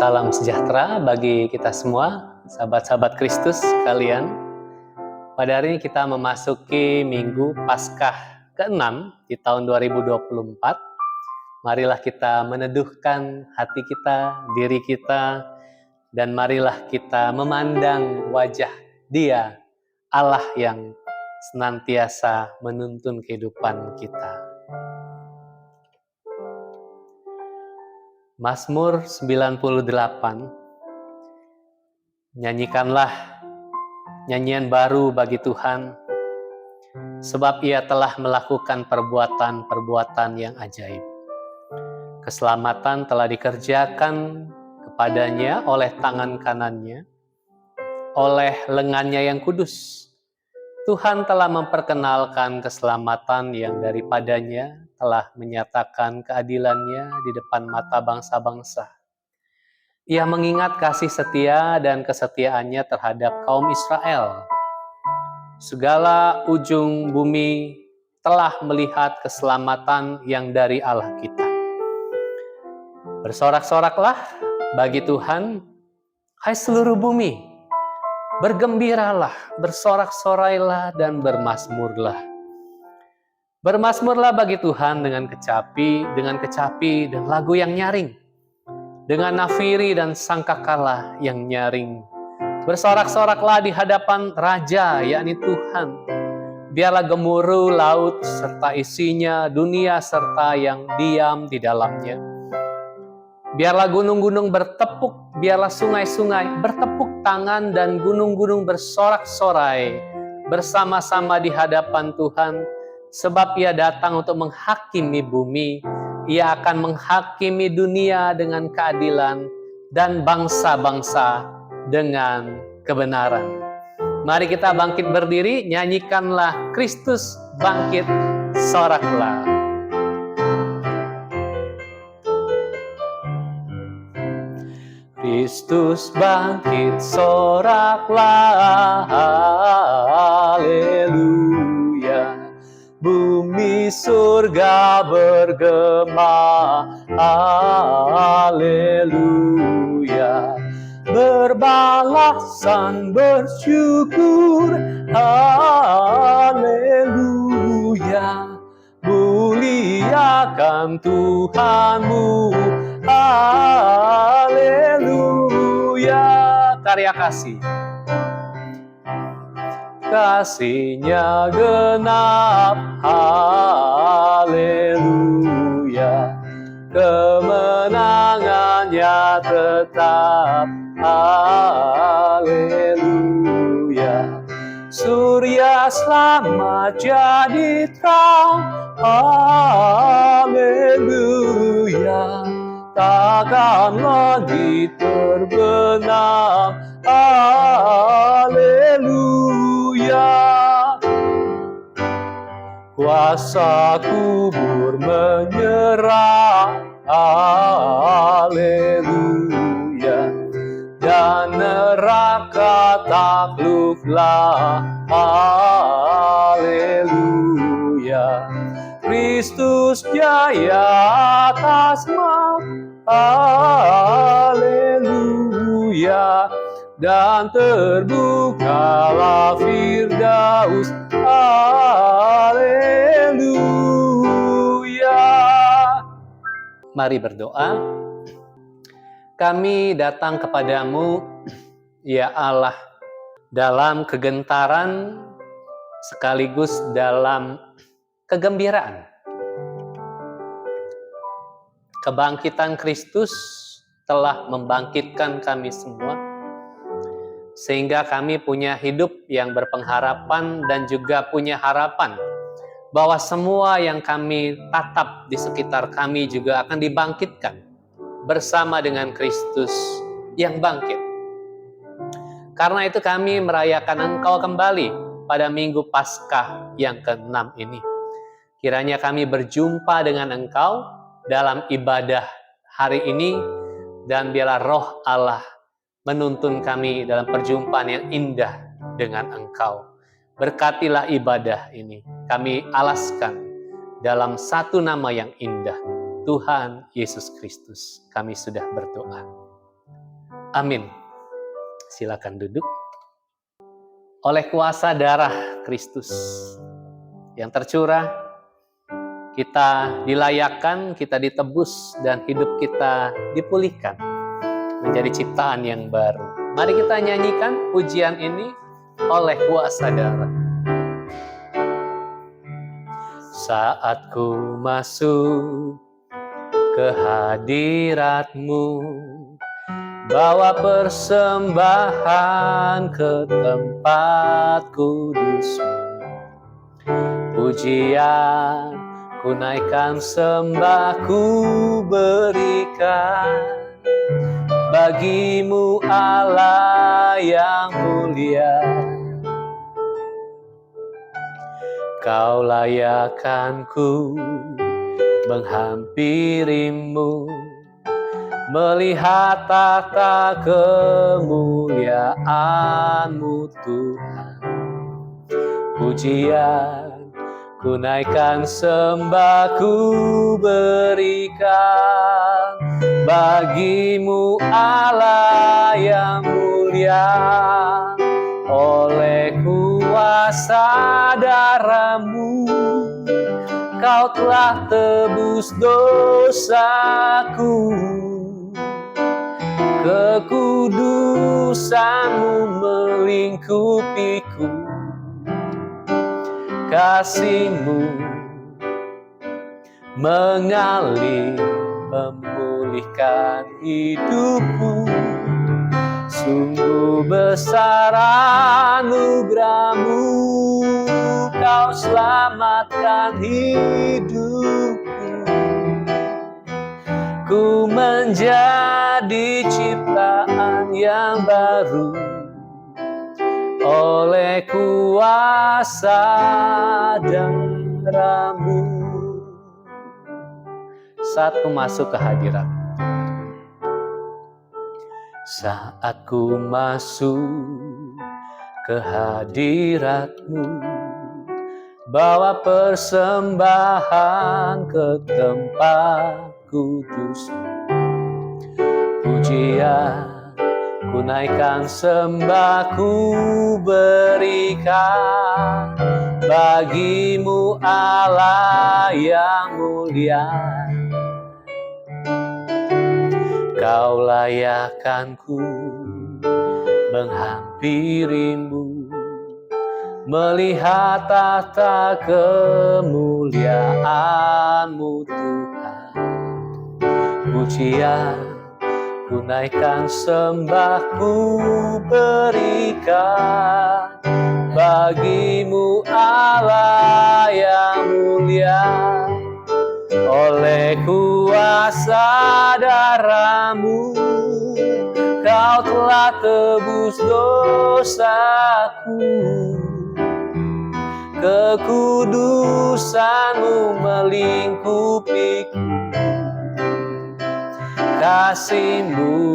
Salam sejahtera bagi kita semua, sahabat-sahabat Kristus sekalian. Pada hari ini kita memasuki Minggu Paskah ke-6 di tahun 2024. Marilah kita meneduhkan hati kita, diri kita, dan marilah kita memandang wajah Dia, Allah yang senantiasa menuntun kehidupan kita. Mazmur 98. Nyanyikanlah nyanyian baru bagi Tuhan, sebab Ia telah melakukan perbuatan-perbuatan yang ajaib. Keselamatan telah dikerjakan kepadanya oleh tangan kanannya, oleh lengannya yang kudus. Tuhan telah memperkenalkan keselamatan yang daripadanya telah menyatakan keadilannya di depan mata bangsa-bangsa. Ia mengingat kasih setia dan kesetiaannya terhadap kaum Israel. Segala ujung bumi telah melihat keselamatan yang dari Allah kita. Bersorak-soraklah bagi Tuhan, hai seluruh bumi. Bergembiralah, bersorak-sorailah, dan bermazmurlah. Bermazmurlah bagi Tuhan dengan kecapi dan lagu yang nyaring, dengan nafiri dan sangkakala yang nyaring. Bersorak-soraklah di hadapan Raja, yakni Tuhan. Biarlah gemuruh laut serta isinya, dunia serta yang diam di dalamnya. Biarlah gunung-gunung bertepuk, biarlah sungai-sungai bertepuk tangan, dan gunung-gunung bersorak-sorai bersama-sama di hadapan Tuhan, sebab Ia datang untuk menghakimi bumi. Ia akan menghakimi dunia dengan keadilan dan bangsa-bangsa dengan kebenaran. Mari kita bangkit berdiri, nyanyikanlah Kristus bangkit, soraklah. Kristus bangkit, soraklah, haleluya. Bumi surga bergema, haleluya. Berbalasan bersyukur, haleluya. Muliakan Tuhanmu, haleluya. Karya kasih, kasih-Nya genap, haleluya. Kemenangannya tetap, haleluya. Surya selamat jadi terang, haleluya. Takkan lagi terbenam, haleluya. Kuasa kubur menyerah, haleluya. Dan neraka takluklah, haleluya. Kristus jaya atas maut, haleluya. Dan terbukalah Firdaus, haleluya. Mari berdoa. Kami datang kepadamu, ya Allah, dalam kegentaran sekaligus dalam kegembiraan. Kebangkitan Kristus telah membangkitkan kami semua, sehingga kami punya hidup yang berpengharapan dan juga punya harapan bahwa semua yang kami tatap di sekitar kami juga akan dibangkitkan bersama dengan Kristus yang bangkit. Karena itu kami merayakan Engkau kembali pada Minggu Paskah yang ke-6 ini. Kiranya kami berjumpa dengan Engkau dalam ibadah hari ini, dan biarlah Roh Allah menuntun kami dalam perjumpaan yang indah dengan Engkau. Berkatilah ibadah ini. Kami alaskan dalam satu nama yang indah, Tuhan Yesus Kristus. Kami sudah berdoa. Amin. Silakan duduk. Oleh kuasa darah Kristus yang tercurah, kita dilayakkan, kita ditebus, dan hidup kita dipulihkan menjadi ciptaan yang baru. Mari kita nyanyikan pujian ini oleh kuasa darah. Saat ku masuk ke hadirat-Mu, bawa persembahan ke tempat kudus-Mu. Pujian ku naikkan, sembah ku berikan bagi-Mu Allah yang mulia. Kau layakkan ku menghampiri-Mu, melihat tata kemuliaan-Mu Tuhan. Pujian ku naikkan, sembah ku berikan bagi-Mu Allah yang mulia. Oleh kuasa darah-Mu, Kau telah tebus dosaku. Kekudusan-Mu melingkupiku. Kasih-Mu mengalir memulihkan hidupku. Sungguh besar anugerah-Mu, Kau selamatkan hidupku. Ku menjadi ciptaan yang baru oleh kuasa darah-Mu. Saat ku masuk ke hadirat, saat ku masuk ke hadirat-Mu, bawa persembahan ke tempat kudus-Mu. Pujian ku naikkan, sembah ku berikan bagi-Mu Allah yang mulia. Kau layakkan ku menghampiri-Mu, melihat tata kemuliaan-Mu Tuhan. Pujian ku naikkan, sembah ku berikan bagi-Mu Allah yang mulia. Oleh kuasa darah-Mu, Kau telah tebus dosaku. Kekudusan-Mu melingkupiku. Kasih-Mu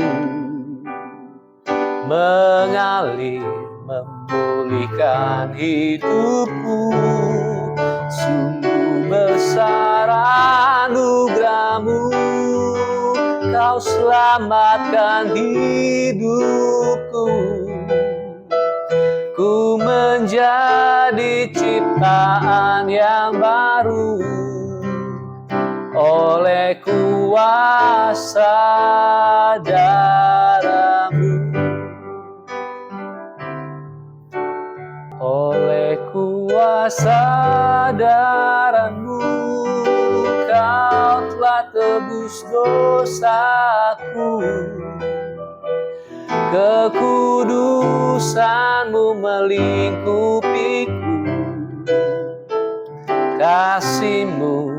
mengalir memulihkan hidupku. Sungguh besar anugerah-Mu, Kau selamatkan hidupku. Ku menjadi ciptaan yang baru oleh kuasa darah-Mu. Oleh kuasa darah-Mu, Kau telah tebus dosaku. Kekudusan-Mu melingkupiku. Kasih-Mu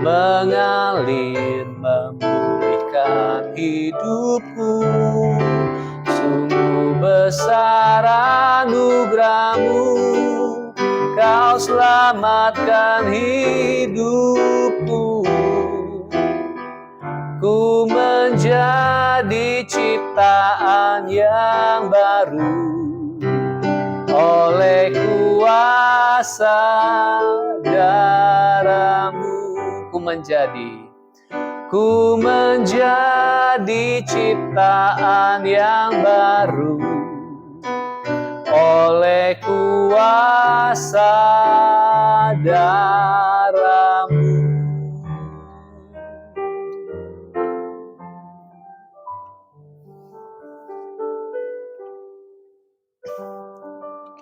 mengalir memulihkan hidupku. Sungguh besar anugerah-Mu, Kau selamatkan hidupku. Ku menjadi ciptaan yang baru oleh kuasa darah-Mu. Ku menjadi Ku menjadi ciptaan yang baru oleh kuasa darah-Mu.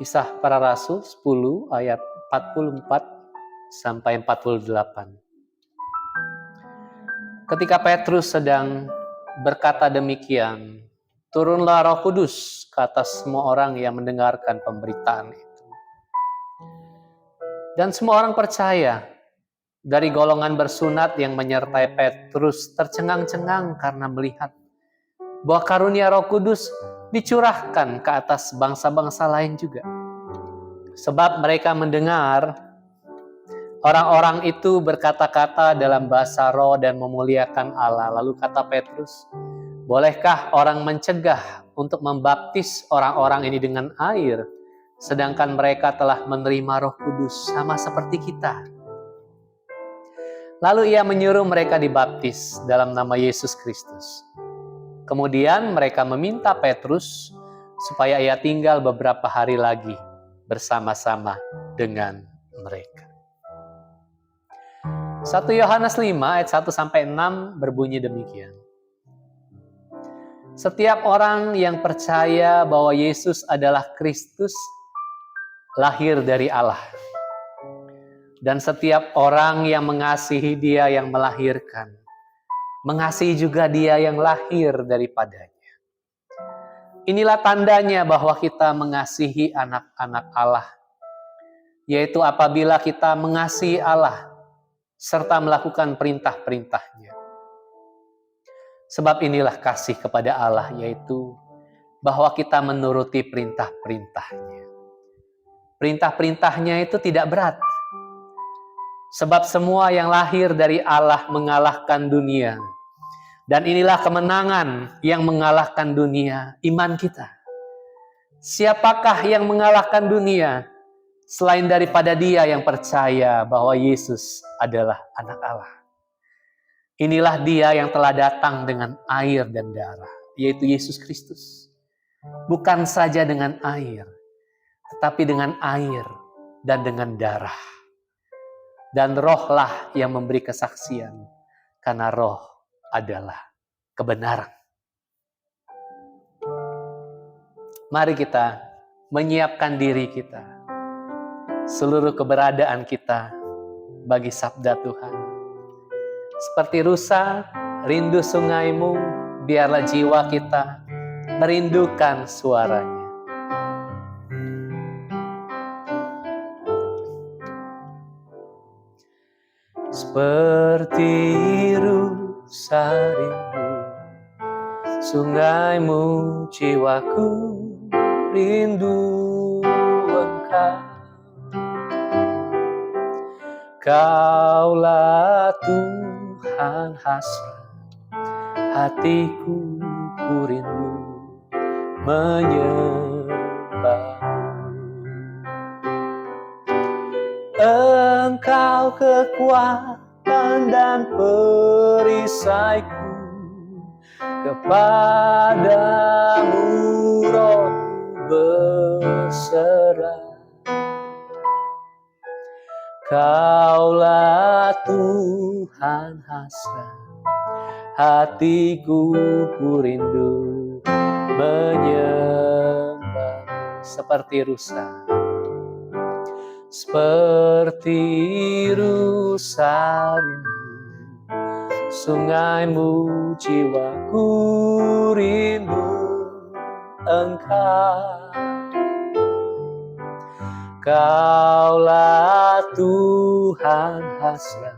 Kisah Para Rasul 10 ayat 44 sampai 48. Ketika Petrus sedang berkata demikian, turunlah Roh Kudus ke atas semua orang yang mendengarkan pemberitaan itu. Dan semua orang percaya. Dari golongan bersunat yang menyertai Petrus tercengang-cengang karena melihat bahwa karunia Roh Kudus dicurahkan ke atas bangsa-bangsa lain juga. Sebab mereka mendengar orang-orang itu berkata-kata dalam bahasa roh dan memuliakan Allah. Lalu kata Petrus, bolehkah orang mencegah untuk membaptis orang-orang ini dengan air, sedangkan mereka telah menerima Roh Kudus sama seperti kita? Lalu ia menyuruh mereka dibaptis dalam nama Yesus Kristus. Kemudian mereka meminta Petrus supaya ia tinggal beberapa hari lagi bersama-sama dengan mereka. 1 Yohanes 5 ayat 1-6 berbunyi demikian. Setiap orang yang percaya bahwa Yesus adalah Kristus lahir dari Allah. Dan setiap orang yang mengasihi Dia yang melahirkan, mengasihi juga Dia yang lahir daripadanya. Inilah tandanya bahwa kita mengasihi anak-anak Allah, yaitu apabila kita mengasihi Allah serta melakukan perintah-perintahnya. Sebab inilah kasih kepada Allah, yaitu bahwa kita menuruti perintah-perintahnya. Perintah-perintahnya itu tidak berat. Sebab semua yang lahir dari Allah mengalahkan dunia. Dan inilah kemenangan yang mengalahkan dunia, iman kita. Siapakah yang mengalahkan dunia selain daripada dia yang percaya bahwa Yesus adalah anak Allah? Inilah dia yang telah datang dengan air dan darah, yaitu Yesus Kristus. Bukan saja dengan air, tetapi dengan air dan dengan darah. Dan rohlah yang memberi kesaksian, karena roh adalah kebenaran. Mari kita menyiapkan diri kita, seluruh keberadaan kita bagi sabda Tuhan. Seperti rusa rindu sungaimu, biarlah jiwa kita merindukan suaranya. Seperti rusa rindu sungaimu, jiwaku rindu Engkau. Kaulah Tuhan hasrat hatiku, ku rindu menyembah. Engkau kekuatan dan perisaiku, kepadamu rohku berserah. Kaulah Tuhan hasrat hatiku, ku rindu menyembah. Seperti rusa, seperti rusa rindu sungaimu, jiwaku rindu Engkau. Kaulah Tuhan hasrat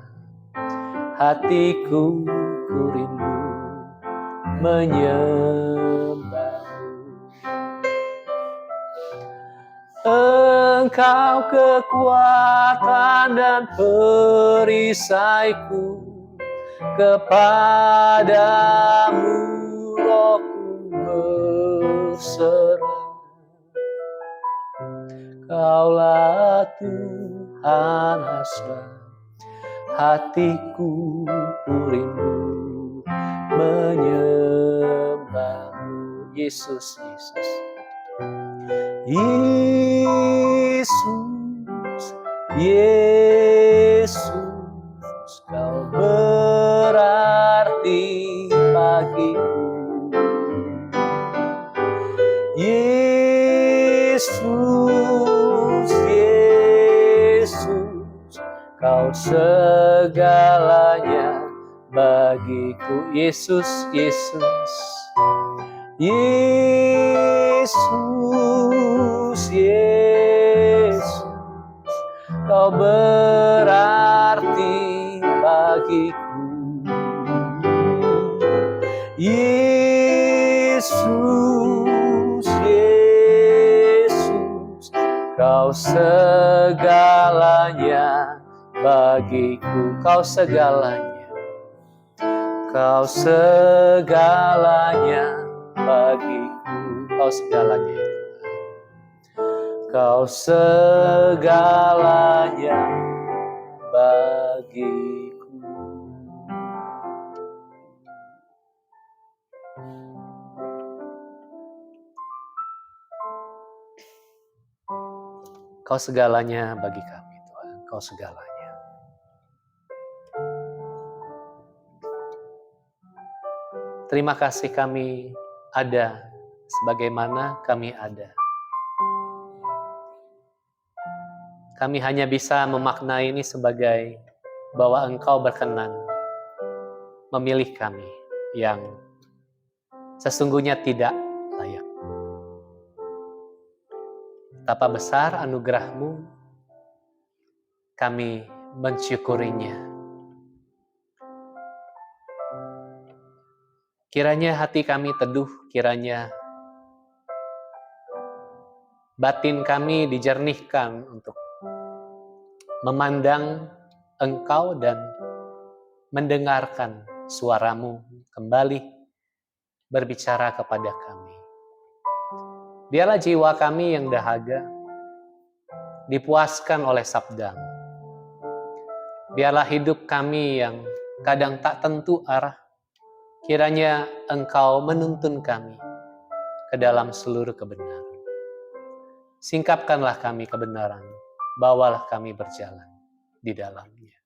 hatiku, ku rindu menyembah. Engkau kekuatan dan perisaiku, kepadamu rohku berserah. Kaulah Tuhan hasrat hatiku, ku rindu Yesus, Yesus. Yesus, Yesus, kau berarti bagiku. Yesus, Yesus, kau segalanya bagiku. Yesus, Yesus. Yesus, Yesus, kau berarti bagiku. Yesus, Yesus, kau segalanya bagiku. Kau segalanya, kau segalanya bagiku. Kau segalanya, kau segalanya bagiku. Kau segalanya bagi kami, Tuhan. Kau segalanya. Terima kasih kami ada sebagaimana kami ada. Kami hanya bisa memaknai ini sebagai bahwa Engkau berkenan memilih kami yang sesungguhnya tidak layak. Betapa besar anugerah-Mu, kami mensyukurinya. Kiranya hati kami teduh, kiranya batin kami dijernihkan untuk memandang Engkau dan mendengarkan suara-Mu kembali berbicara kepada kami. Biarlah jiwa kami yang dahaga dipuaskan oleh sabda-Mu. Biarlah hidup kami yang kadang tak tentu arah, kiranya Engkau menuntun kami ke dalam seluruh kebenaran. Singkapkanlah kami kebenaran, bawalah kami berjalan di dalamnya.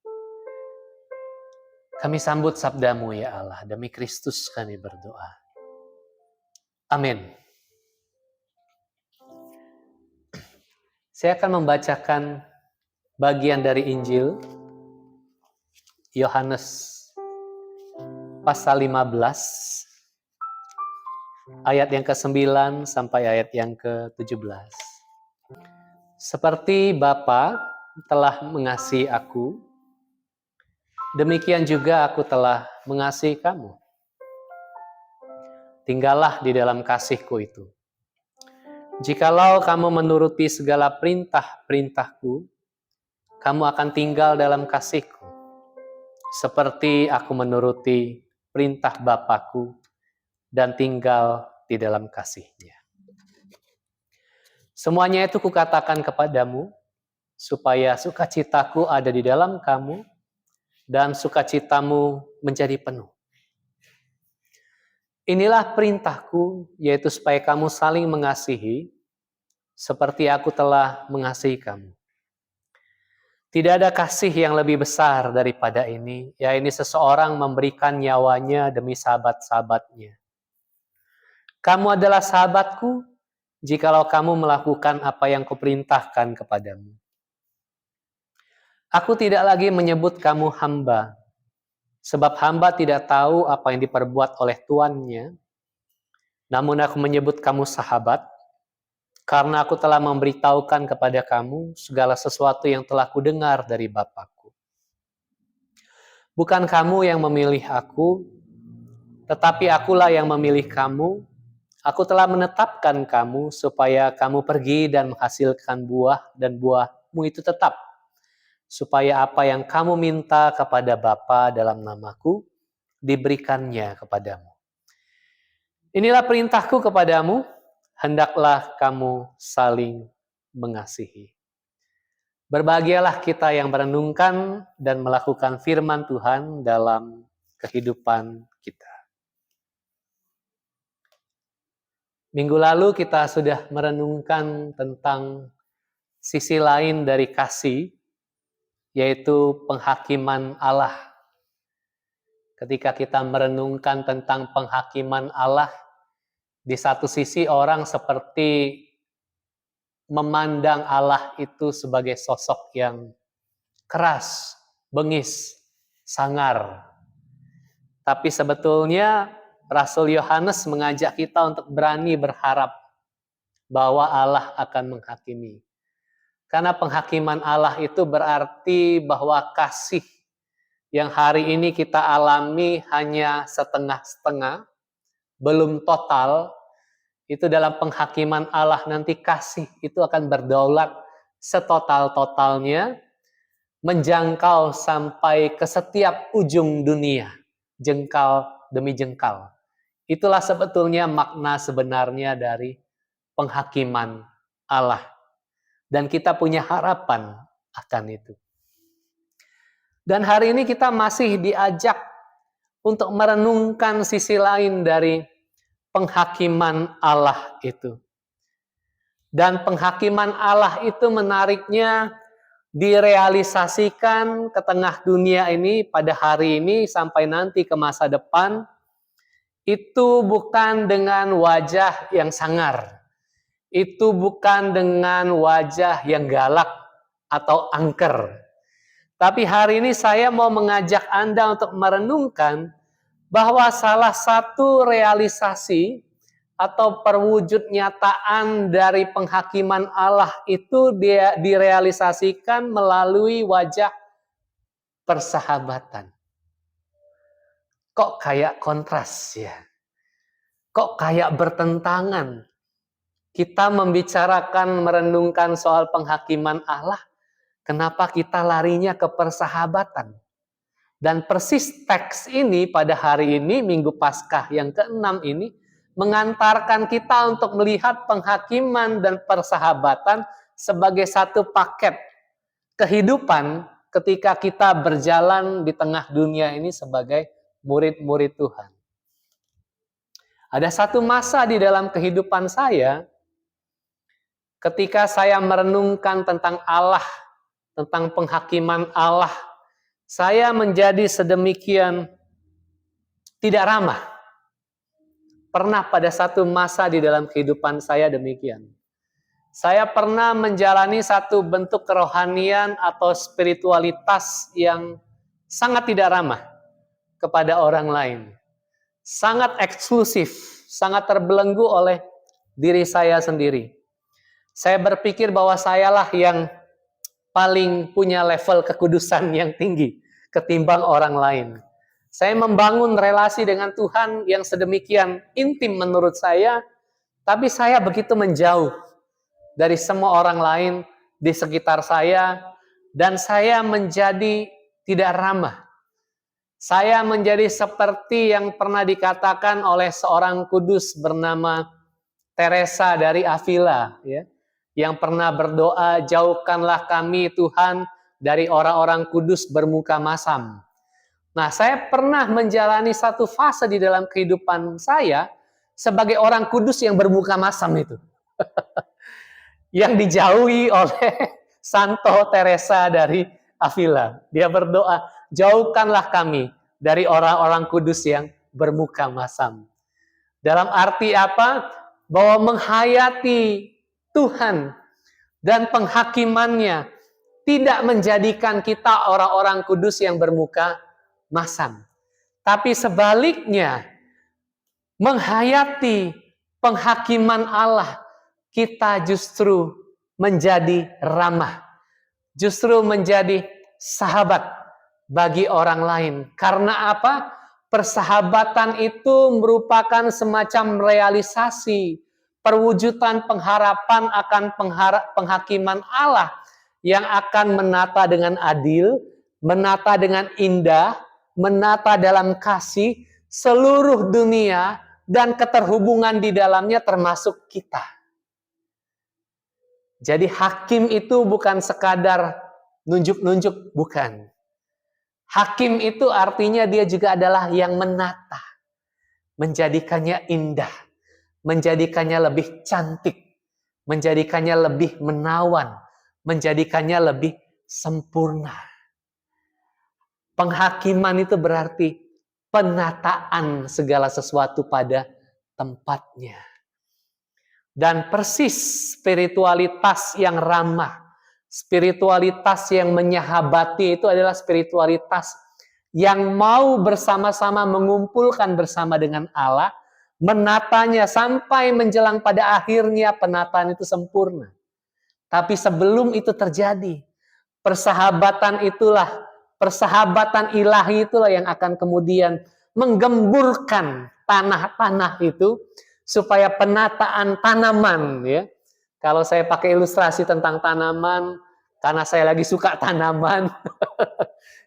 Kami sambut sabda-Mu ya Allah, demi Kristus kami berdoa. Amin. Saya akan membacakan bagian dari Injil Yohanes pasal 15 ayat yang ke-9 sampai ayat yang ke-17. Seperti Bapa telah mengasihi aku, demikian juga aku telah mengasihi kamu. Tinggallah di dalam kasih-Ku itu. Jikalau kamu menuruti segala perintah-perintah-Ku, kamu akan tinggal dalam kasih-Ku, seperti aku menuruti perintah Bapa-Ku dan tinggal di dalam kasih-Nya. Semuanya itu kukatakan kepadamu, supaya sukacitaku ada di dalam kamu, dan sukacitamu menjadi penuh. Inilah perintahku, yaitu supaya kamu saling mengasihi, seperti aku telah mengasihi kamu. Tidak ada kasih yang lebih besar daripada ini, yaitu seseorang memberikan nyawanya demi sahabat-sahabatnya. Kamu adalah sahabatku, jikalau kamu melakukan apa yang kuperintahkan kepadamu. Aku tidak lagi menyebut kamu hamba, sebab hamba tidak tahu apa yang diperbuat oleh tuannya. Namun aku menyebut kamu sahabat, karena aku telah memberitahukan kepada kamu segala sesuatu yang telah kudengar dari Bapa-Ku. Bukan kamu yang memilih aku, tetapi akulah yang memilih kamu. Aku telah menetapkan kamu supaya kamu pergi dan menghasilkan buah, dan buahmu itu tetap, supaya apa yang kamu minta kepada Bapa dalam namaku, diberikannya kepadamu. Inilah perintahku kepadamu, hendaklah kamu saling mengasihi. Berbahagialah kita yang merenungkan dan melakukan firman Tuhan dalam kehidupan kita. Minggu lalu kita sudah merenungkan tentang sisi lain dari kasih, yaitu penghakiman Allah. Ketika kita merenungkan tentang penghakiman Allah, di satu sisi orang seperti memandang Allah itu sebagai sosok yang keras, bengis, sangar. Tapi sebetulnya Rasul Yohanes mengajak kita untuk berani berharap bahwa Allah akan menghakimi. Karena penghakiman Allah itu berarti bahwa kasih yang hari ini kita alami hanya setengah-setengah, belum total, itu dalam penghakiman Allah nanti kasih itu akan berdaulat setotal-totalnya, menjangkau sampai ke setiap ujung dunia, jengkal demi jengkal. Itulah sebetulnya makna sebenarnya dari penghakiman Allah. Dan kita punya harapan akan itu. Dan hari ini kita masih diajak untuk merenungkan sisi lain dari penghakiman Allah itu. Dan penghakiman Allah itu menariknya direalisasikan ke tengah dunia ini pada hari ini sampai nanti ke masa depan. Itu bukan dengan wajah yang sangar. Itu bukan dengan wajah yang galak atau angker. Tapi hari ini saya mau mengajak Anda untuk merenungkan bahwa salah satu realisasi atau perwujud nyataan dari penghakiman Allah itu dia direalisasikan melalui wajah persahabatan. Kok kayak kontras ya? Kok kayak bertentangan? Kita membicarakan, merenungkan soal penghakiman Allah, kenapa kita larinya ke persahabatan? Dan persis teks ini pada hari ini, Minggu Paskah yang ke-6 ini, mengantarkan kita untuk melihat penghakiman dan persahabatan sebagai satu paket kehidupan ketika kita berjalan di tengah dunia ini sebagai murid-murid Tuhan. Ada satu masa di dalam kehidupan saya, ketika saya merenungkan tentang Allah, tentang penghakiman Allah, saya menjadi sedemikian tidak ramah. Pernah pada satu masa di dalam kehidupan saya demikian. Saya pernah menjalani satu bentuk kerohanian atau spiritualitas yang sangat tidak ramah kepada orang lain. Sangat eksklusif, sangat terbelenggu oleh diri saya sendiri. Saya berpikir bahwa sayalah yang paling punya level kekudusan yang tinggi ketimbang orang lain. Saya membangun relasi dengan Tuhan yang sedemikian intim menurut saya, tapi saya begitu menjauh dari semua orang lain di sekitar saya, dan saya menjadi tidak ramah. Saya menjadi seperti yang pernah dikatakan oleh seorang kudus bernama Teresa dari Avila, ya, yang pernah berdoa, jauhkanlah kami Tuhan dari orang-orang kudus bermuka masam. Nah, saya pernah menjalani satu fase di dalam kehidupan saya sebagai orang kudus yang bermuka masam itu. Yang dijauhi oleh Santo Teresa dari Avila. Dia berdoa, jauhkanlah kami dari orang-orang kudus yang bermuka masam. Dalam arti apa? Bahwa menghayati Tuhan dan penghakimannya tidak menjadikan kita orang-orang kudus yang bermuka masam. Tapi sebaliknya, menghayati penghakiman Allah, kita justru menjadi ramah. Justru menjadi sahabat bagi orang lain. Karena apa? Persahabatan itu merupakan semacam realisasi, perwujudan pengharapan akan penghakiman Allah yang akan menata dengan adil, menata dengan indah, menata dalam kasih seluruh dunia dan keterhubungan di dalamnya termasuk kita. Jadi hakim itu bukan sekadar nunjuk-nunjuk, bukan. Hakim itu artinya dia juga adalah yang menata, menjadikannya indah, menjadikannya lebih cantik, menjadikannya lebih menawan, menjadikannya lebih sempurna. Penghakiman itu berarti penataan segala sesuatu pada tempatnya. Dan persis spiritualitas yang ramah, spiritualitas yang menyahabati itu adalah spiritualitas yang mau bersama-sama mengumpulkan bersama dengan Allah, menatanya sampai menjelang pada akhirnya penataan itu sempurna. Tapi sebelum itu terjadi, persahabatan ilahi itulah yang akan kemudian menggemburkan tanah-tanah itu supaya penataan tanaman, ya. Kalau saya pakai ilustrasi tentang tanaman, karena saya lagi suka tanaman,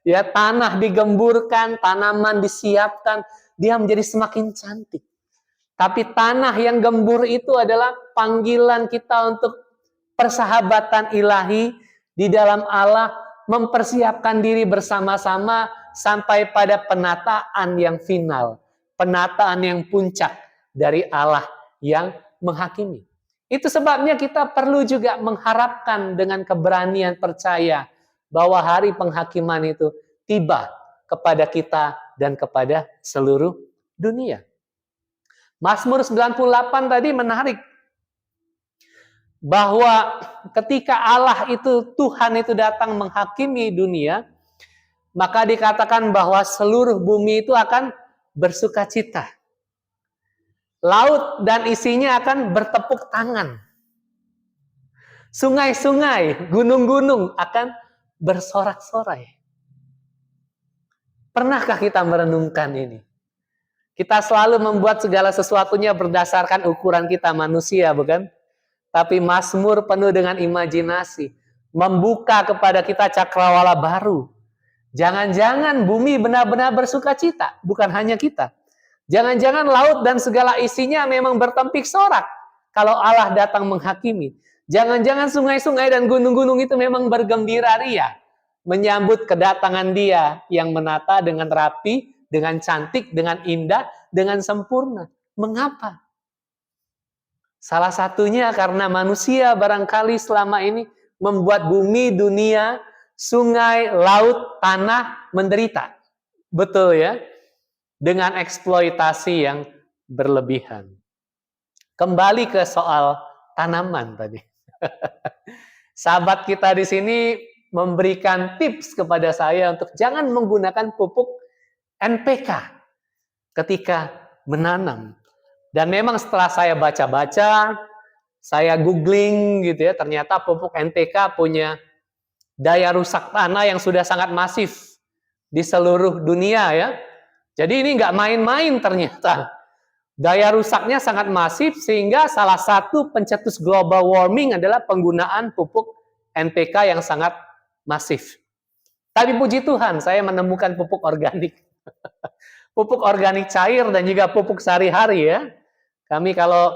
ya, tanah digemburkan, tanaman disiapkan, dia menjadi semakin cantik. Tapi tanah yang gembur itu adalah panggilan kita untuk persahabatan ilahi di dalam Allah, mempersiapkan diri bersama-sama sampai pada penataan yang final, penataan yang puncak dari Allah yang menghakimi. Itu sebabnya kita perlu juga mengharapkan dengan keberanian percaya bahwa hari penghakiman itu tiba kepada kita dan kepada seluruh dunia. Mazmur 98 tadi menarik, bahwa ketika Allah itu, Tuhan itu datang menghakimi dunia, maka dikatakan bahwa seluruh bumi itu akan bersukacita. Laut dan isinya akan bertepuk tangan. Sungai-sungai, gunung-gunung akan bersorak-sorai. Pernahkah kita merenungkan ini? Kita selalu membuat segala sesuatunya berdasarkan ukuran kita manusia, bukan? Tapi Mazmur penuh dengan imajinasi, membuka kepada kita cakrawala baru. Jangan-jangan bumi benar-benar bersukacita, bukan hanya kita. Jangan-jangan laut dan segala isinya memang bertempik sorak kalau Allah datang menghakimi. Jangan-jangan sungai-sungai dan gunung-gunung itu memang bergembira ria menyambut kedatangan Dia yang menata dengan rapi, dengan cantik, dengan indah, dengan sempurna. Mengapa? Salah satunya karena manusia barangkali selama ini membuat bumi, dunia, sungai, laut, tanah menderita. Betul ya? Dengan eksploitasi yang berlebihan. Kembali ke soal tanaman tadi. Sahabat kita di sini memberikan tips kepada saya untuk jangan menggunakan pupuk NPK ketika menanam. Dan memang setelah saya baca-baca, saya googling gitu ya, ternyata pupuk NPK punya daya rusak tanah yang sudah sangat masif di seluruh dunia ya. Jadi ini nggak main-main ternyata. Daya rusaknya sangat masif sehingga salah satu pencetus global warming adalah penggunaan pupuk NPK yang sangat masif. Tapi puji Tuhan, saya menemukan pupuk organik. Pupuk organik cair dan juga pupuk sehari-hari ya. Kami kalau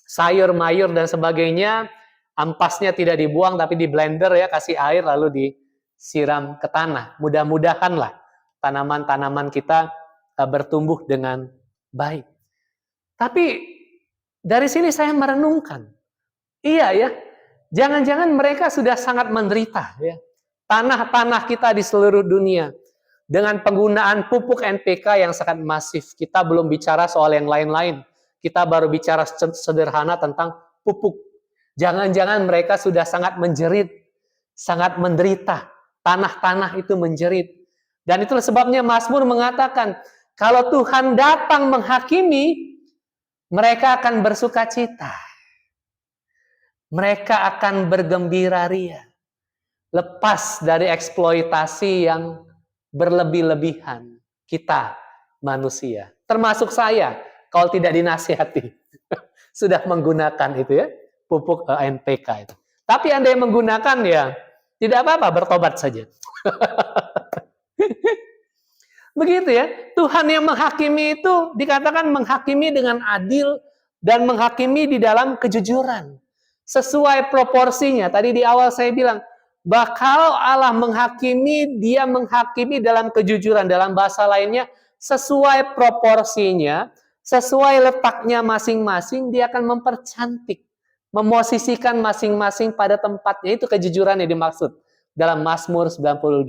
sayur, mayur dan sebagainya, ampasnya tidak dibuang tapi di blender ya, kasih air lalu disiram ke tanah. Mudah-mudahanlah tanaman-tanaman kita bertumbuh dengan baik. Tapi dari sini saya merenungkan, iya ya, jangan-jangan mereka sudah sangat menderita ya. Tanah-tanah kita di seluruh dunia dengan penggunaan pupuk NPK yang sangat masif. Kita belum bicara soal yang lain-lain. Kita baru bicara sederhana tentang pupuk. Jangan-jangan mereka sudah sangat menjerit, sangat menderita. Tanah-tanah itu menjerit. Dan itulah sebabnya Mazmur mengatakan, kalau Tuhan datang menghakimi, mereka akan bersukacita. Mereka akan bergembira ria. Lepas dari eksploitasi yang berlebih-lebihan kita manusia. Termasuk saya, kalau tidak dinasihati. Sudah menggunakan itu ya, pupuk NPK itu. Tapi Anda yang menggunakan ya, tidak apa-apa, bertobat saja. Begitu ya, Tuhan yang menghakimi itu dikatakan menghakimi dengan adil dan menghakimi di dalam kejujuran. Sesuai proporsinya. Tadi di awal saya bilang, bahwa kalau Allah menghakimi, Dia menghakimi dalam kejujuran. Dalam bahasa lainnya, sesuai proporsinya, Sesuai letaknya masing-masing, dia akan mempercantik, memosisikan masing-masing pada tempatnya. Itu kejujuran yang dimaksud dalam Mazmur 98.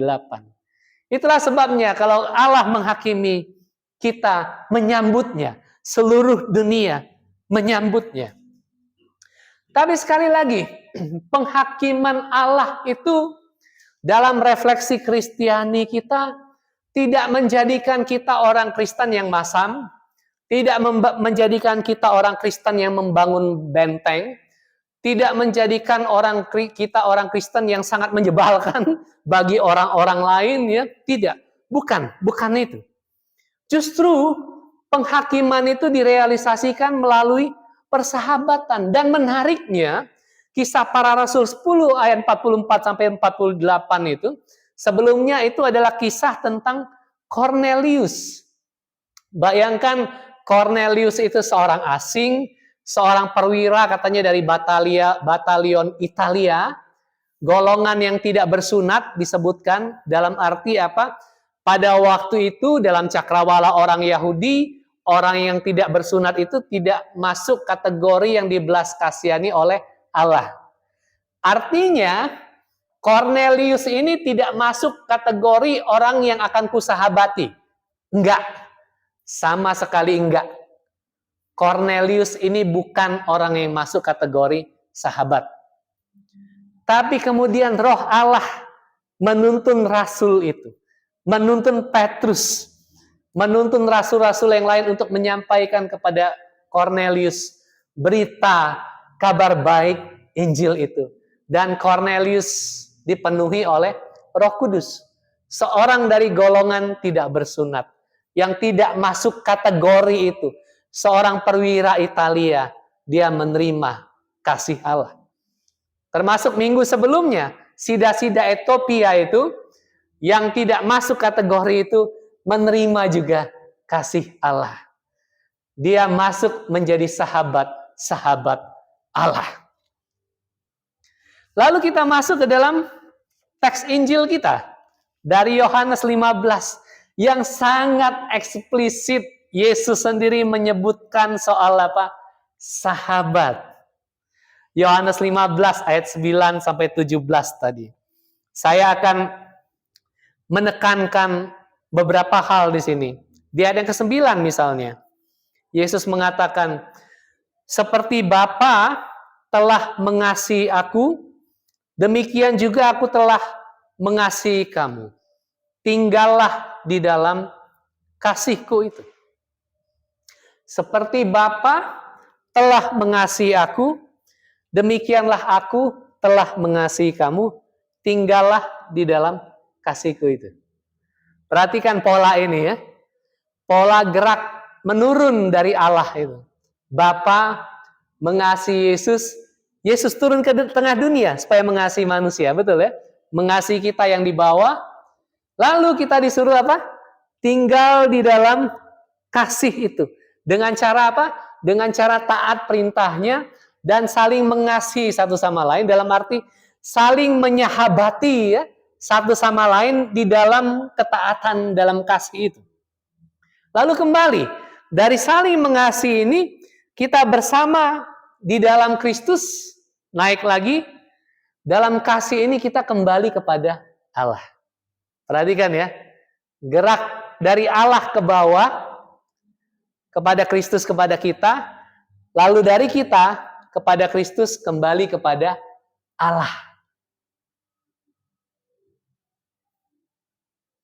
Itulah sebabnya kalau Allah menghakimi, kita menyambutnya. Seluruh dunia menyambutnya. Tapi sekali lagi, penghakiman Allah itu dalam refleksi Kristiani kita tidak menjadikan kita orang Kristen yang masam, tidak menjadikan kita orang Kristen yang membangun benteng, tidak menjadikan kita orang Kristen yang sangat menyebalkan bagi orang-orang lain, ya. Tidak, bukan itu. Justru penghakiman itu direalisasikan melalui persahabatan. Dan menariknya, Kisah Para Rasul 10 ayat 44 sampai 48 itu, sebelumnya itu adalah kisah tentang Cornelius. Bayangkan Cornelius itu seorang asing, seorang perwira katanya dari batalion Italia, golongan yang tidak bersunat disebutkan, dalam arti apa? Pada waktu itu dalam cakrawala orang Yahudi, orang yang tidak bersunat itu tidak masuk kategori yang dibelas kasihani oleh Allah. Artinya Cornelius ini tidak masuk kategori orang yang akan kusahabati. Enggak. Sama sekali enggak. Cornelius ini bukan orang yang masuk kategori sahabat. Tapi kemudian roh Allah menuntun rasul itu. Menuntun Petrus. Menuntun rasul-rasul yang lain untuk menyampaikan kepada Cornelius berita, kabar baik, Injil itu. Dan Cornelius dipenuhi oleh Roh Kudus. Seorang dari golongan tidak bersunat. Yang tidak masuk kategori itu. Seorang perwira Italia, dia menerima kasih Allah. Termasuk minggu sebelumnya, sida-sida Ethiopia itu, yang tidak masuk kategori itu, menerima juga kasih Allah. Dia masuk menjadi sahabat Allah. Lalu kita masuk ke dalam teks Injil kita. Dari Yohanes 15, yang sangat eksplisit Yesus sendiri menyebutkan soal apa? Sahabat. Yohanes 15 ayat 9 sampai 17 tadi. Saya akan menekankan beberapa hal di sini. Di ayat yang ke-9 misalnya. Yesus mengatakan, seperti Bapa telah mengasihi aku, demikian juga aku telah mengasihi kamu. Tinggallah di dalam kasihku itu. Seperti Bapa telah mengasihi aku, demikianlah aku telah mengasihi kamu, tinggallah di dalam kasihku itu. Perhatikan pola ini ya. Pola gerak menurun dari Allah itu. Bapa mengasihi Yesus, Yesus turun ke tengah dunia supaya mengasihi manusia, betul ya? Mengasihi kita yang di bawah, lalu kita disuruh apa? Tinggal di dalam kasih itu. Dengan cara apa? Dengan cara taat perintahnya dan saling mengasihi satu sama lain, dalam arti saling menyahabati ya, satu sama lain di dalam ketaatan dalam kasih itu. Lalu kembali, dari saling mengasihi ini, kita bersama di dalam Kristus, naik lagi, dalam kasih ini kita kembali kepada Allah. Perhatikan ya, gerak dari Allah ke bawah, kepada Kristus kepada kita, lalu dari kita kepada Kristus kembali kepada Allah.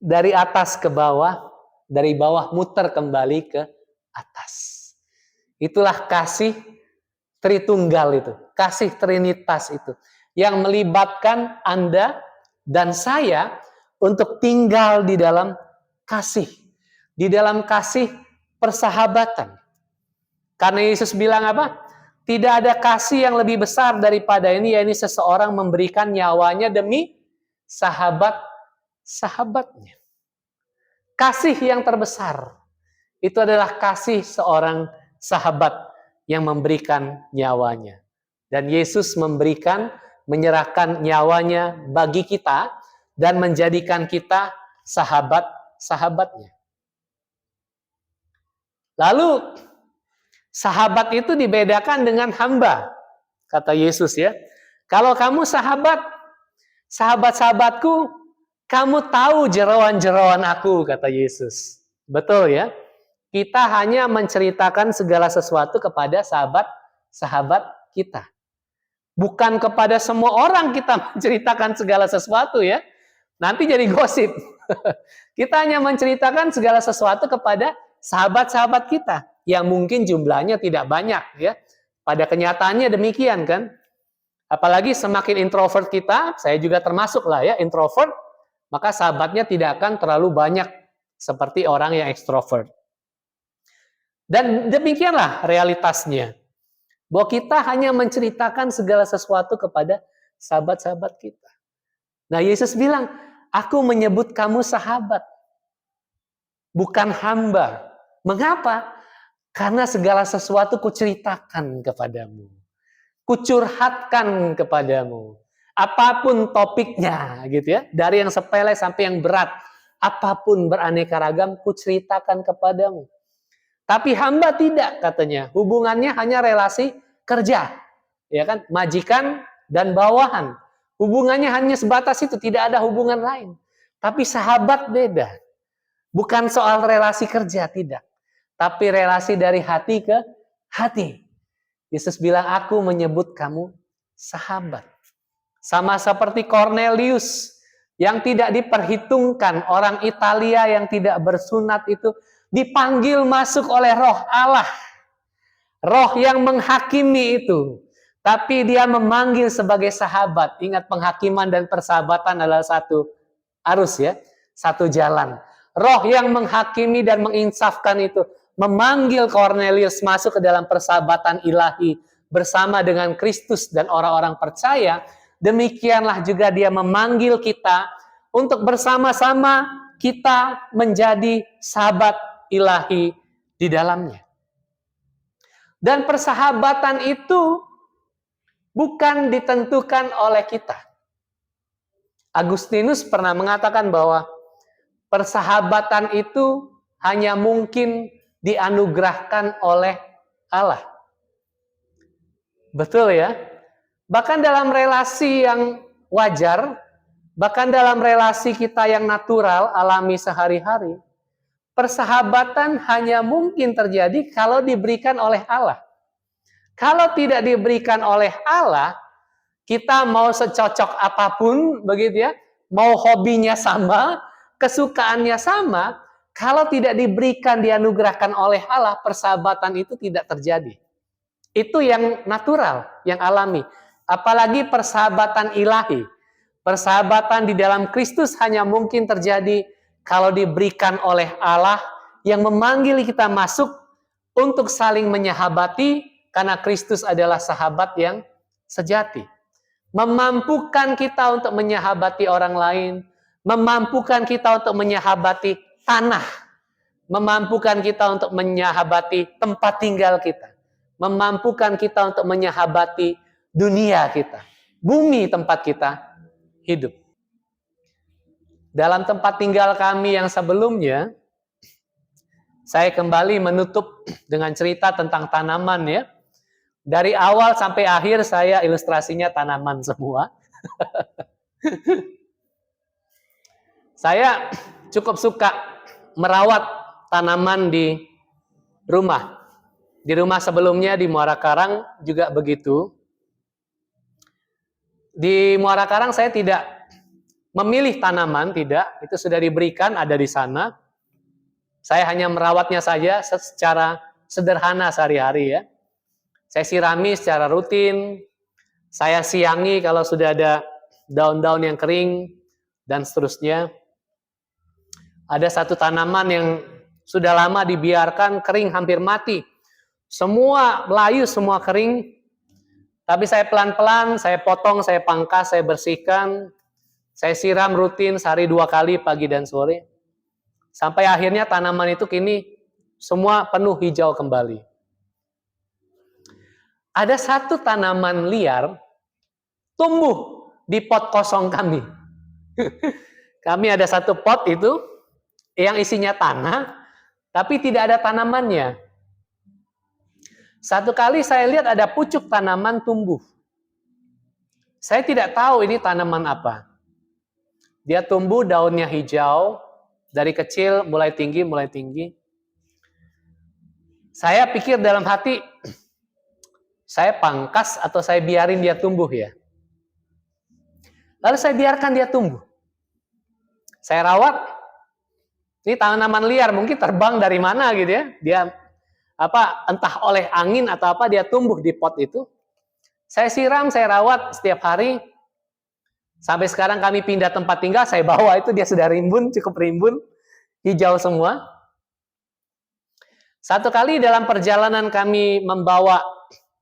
Dari atas ke bawah, dari bawah muter kembali ke atas. Itulah kasih Tritunggal itu, kasih Trinitas itu, yang melibatkan Anda dan saya untuk tinggal di dalam kasih. Di dalam kasih persahabatan. Karena Yesus bilang apa? Tidak ada kasih yang lebih besar daripada ini, yaitu seseorang memberikan nyawanya demi sahabatnya. Kasih yang terbesar itu adalah kasih seorang sahabat yang memberikan nyawanya. Dan Yesus menyerahkan nyawanya bagi kita dan menjadikan kita sahabat-sahabatnya. Lalu Sahabat itu dibedakan dengan hamba, kata Yesus ya. Kalau kamu sahabat-sahabatku, kamu tahu jeroan-jeroan aku, kata Yesus. Betul ya? Kita hanya menceritakan segala sesuatu kepada sahabat-sahabat kita. Bukan kepada semua orang kita menceritakan segala sesuatu ya. Nanti jadi gosip. Kita hanya menceritakan segala sesuatu kepada sahabat-sahabat kita yang mungkin jumlahnya tidak banyak ya. Pada kenyataannya demikian kan. Apalagi semakin introvert kita, saya juga termasuk lah ya introvert, maka sahabatnya tidak akan terlalu banyak seperti orang yang ekstrovert. Dan demikianlah realitasnya. Bahwa kita hanya menceritakan segala sesuatu kepada sahabat-sahabat kita. Nah, Yesus bilang, aku menyebut kamu sahabat, bukan hamba. Mengapa? Karena segala sesuatu kuceritakan kepadamu. Kucurhatkan kepadamu. Apapun topiknya, gitu ya. Dari yang sepele sampai yang berat. Apapun beraneka ragam, kuceritakan kepadamu. Tapi hamba tidak, katanya. Hubungannya hanya relasi kerja. Ya kan? Majikan dan bawahan. Hubungannya hanya sebatas itu, tidak ada hubungan lain. Tapi sahabat beda. Bukan soal relasi kerja, tidak. Tapi relasi dari hati ke hati. Yesus bilang, aku menyebut kamu sahabat. Sama seperti Cornelius yang tidak diperhitungkan, orang Italia yang tidak bersunat itu dipanggil masuk oleh Roh Allah. Roh yang menghakimi itu. Tapi dia memanggil sebagai sahabat. Ingat, penghakiman dan persahabatan adalah satu arus ya. Satu jalan. Roh yang menghakimi dan menginsafkan itu memanggil Cornelius masuk ke dalam persahabatan ilahi bersama dengan Kristus dan orang-orang percaya. Demikianlah juga dia memanggil kita untuk bersama-sama kita menjadi sahabat ilahi di dalamnya. Dan persahabatan itu bukan ditentukan oleh kita. Agustinus pernah mengatakan bahwa persahabatan itu hanya mungkin dianugerahkan oleh Allah. Betul ya? Bahkan dalam relasi yang wajar, bahkan dalam relasi kita yang natural, alami sehari-hari, persahabatan hanya mungkin terjadi kalau diberikan oleh Allah. Kalau tidak diberikan oleh Allah, kita mau secocok apapun, begitu ya, mau hobinya sama, kesukaannya sama, kalau tidak diberikan, dianugerahkan oleh Allah, persahabatan itu tidak terjadi. Itu yang natural, yang alami. Apalagi persahabatan ilahi. Persahabatan di dalam Kristus hanya mungkin terjadi kalau diberikan oleh Allah yang memanggil kita masuk untuk saling menyahabati, karena Kristus adalah sahabat yang sejati. Memampukan kita untuk menyahabati orang lain, memampukan kita untuk menyahabati tanah, memampukan kita untuk menyahabati tempat tinggal kita, memampukan kita untuk menyahabati dunia kita, bumi tempat kita hidup. Dalam tempat tinggal kami yang sebelumnya, saya kembali menutup dengan cerita tentang tanaman ya. Dari awal sampai akhir saya ilustrasinya tanaman semua. Saya cukup suka merawat tanaman di rumah. Di rumah sebelumnya di Muara Karang juga begitu. Di Muara Karang saya tidak memilih tanaman, tidak. Itu sudah diberikan, ada di sana. Saya hanya merawatnya saja secara sederhana sehari-hari ya. Saya sirami secara rutin, saya siangi kalau sudah ada daun-daun yang kering, dan seterusnya. Ada satu tanaman yang sudah lama dibiarkan kering hampir mati. Semua layu, semua kering. Tapi saya pelan-pelan, saya potong, saya pangkas, saya bersihkan. Saya siram rutin sehari 2 kali pagi dan sore. Sampai akhirnya tanaman itu kini semua penuh hijau kembali. Ada satu tanaman liar tumbuh di pot kosong kami. Kami ada satu pot itu yang isinya tanah, tapi tidak ada tanamannya. Satu kali saya lihat ada pucuk tanaman tumbuh. Saya tidak tahu ini tanaman apa. Dia tumbuh, daunnya hijau, dari kecil mulai tinggi. Saya pikir dalam hati, saya pangkas atau saya biarin dia tumbuh ya. Lalu saya biarkan dia tumbuh. Saya rawat. Ini tanaman liar, mungkin terbang dari mana gitu ya. Dia entah oleh angin atau apa, dia tumbuh di pot itu. Saya siram, saya rawat setiap hari. Sampai sekarang kami pindah tempat tinggal, saya bawa itu, dia sudah rimbun, cukup rimbun, hijau semua. Satu kali dalam perjalanan kami membawa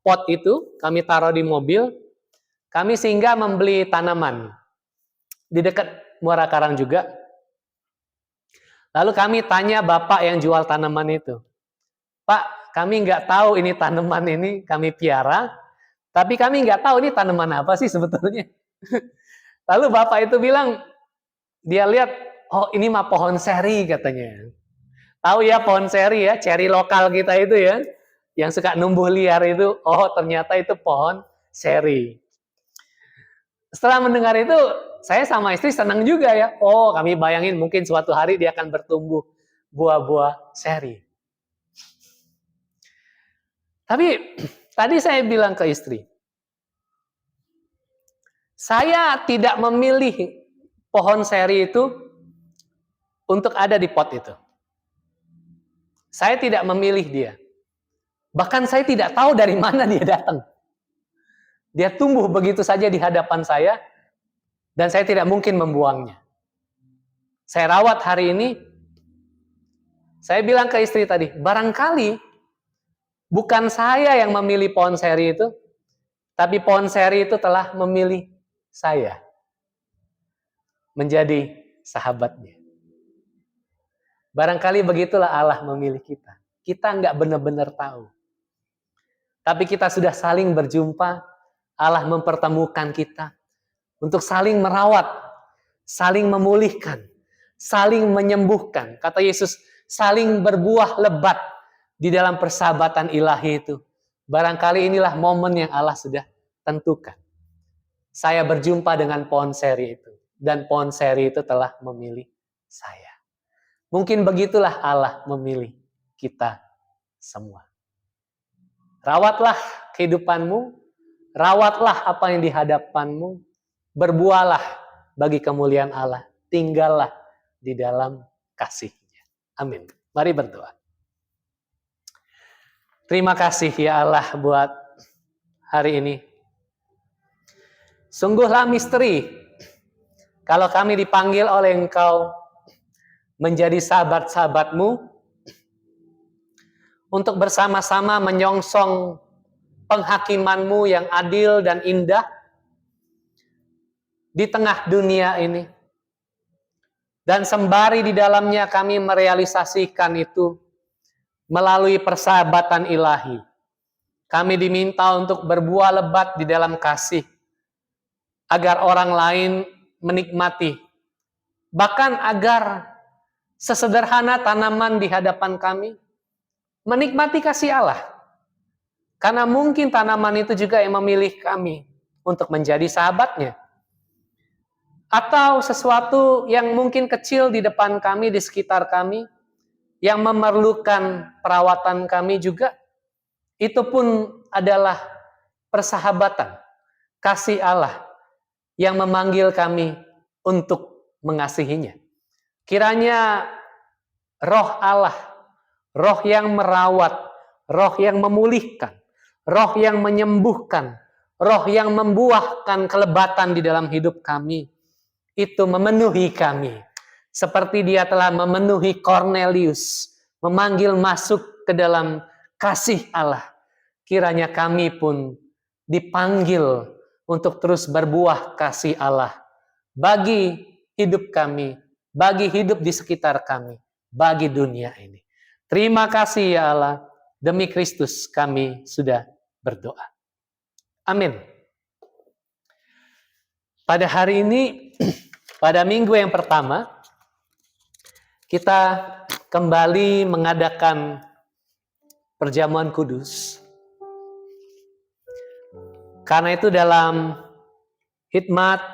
pot itu, kami taruh di mobil, kami singgah membeli tanaman di dekat Muara Karang juga. Lalu kami tanya bapak yang jual tanaman itu, Pak, kami nggak tahu ini tanaman ini kami piara, tapi kami nggak tahu ini tanaman apa sih sebetulnya. Lalu bapak itu bilang, dia lihat, oh ini mah pohon seri katanya. Tahu ya pohon seri ya, ceri lokal kita itu ya, yang suka numbuh liar itu, oh ternyata itu pohon seri. Setelah mendengar itu, saya sama istri senang juga ya. Oh, kami bayangin mungkin suatu hari dia akan bertumbuh buah-buah seri. Tapi tadi saya bilang ke istri, saya tidak memilih pohon seri itu untuk ada di pot itu. Saya tidak memilih dia. Bahkan saya tidak tahu dari mana dia datang. Dia tumbuh begitu saja di hadapan saya, dan saya tidak mungkin membuangnya. Saya rawat hari ini, saya bilang ke istri tadi, barangkali bukan saya yang memilih pohon seri itu, tapi pohon seri itu telah memilih saya menjadi sahabatnya. Barangkali begitulah Allah memilih kita. Kita nggak benar-benar tahu. Tapi kita sudah saling berjumpa, Allah mempertemukan kita untuk saling merawat, saling memulihkan, saling menyembuhkan. Kata Yesus, saling berbuah lebat di dalam persahabatan ilahi itu. Barangkali inilah momen yang Allah sudah tentukan. Saya berjumpa dengan pohon seri itu. Dan pohon seri itu telah memilih saya. Mungkin begitulah Allah memilih kita semua. Rawatlah kehidupanmu. Rawatlah apa yang di hadapanmu. Berbuahlah bagi kemuliaan Allah. Tinggallah di dalam kasih-Nya. Amin. Mari berdoa. Terima kasih ya Allah buat hari ini. Sungguhlah misteri kalau kami dipanggil oleh Engkau menjadi sahabat-sahabat-Mu untuk bersama-sama menyongsong penghakiman-Mu yang adil dan indah di tengah dunia ini. Dan sembari di dalamnya kami merealisasikan itu melalui persahabatan ilahi. Kami diminta untuk berbuah lebat di dalam kasih, agar orang lain menikmati. Bahkan agar sesederhana tanaman di hadapan kami, menikmati kasih Allah. Karena mungkin tanaman itu juga yang memilih kami untuk menjadi sahabatnya. Atau sesuatu yang mungkin kecil di depan kami, di sekitar kami, yang memerlukan perawatan kami juga, itu pun adalah persahabatan, kasih Allah yang memanggil kami untuk mengasihinya. Kiranya roh Allah, roh yang merawat, roh yang memulihkan, roh yang menyembuhkan, roh yang membuahkan kelebatan di dalam hidup kami, itu memenuhi kami. Seperti dia telah memenuhi Cornelius, memanggil masuk ke dalam kasih Allah. Kiranya kami pun dipanggil untuk terus berbuah kasih Allah bagi hidup kami, bagi hidup di sekitar kami, bagi dunia ini. Terima kasih ya Allah, demi Kristus kami sudah berdoa. Amin. Pada hari ini, pada minggu yang pertama, kita kembali mengadakan perjamuan kudus. Karena itu dalam hikmat,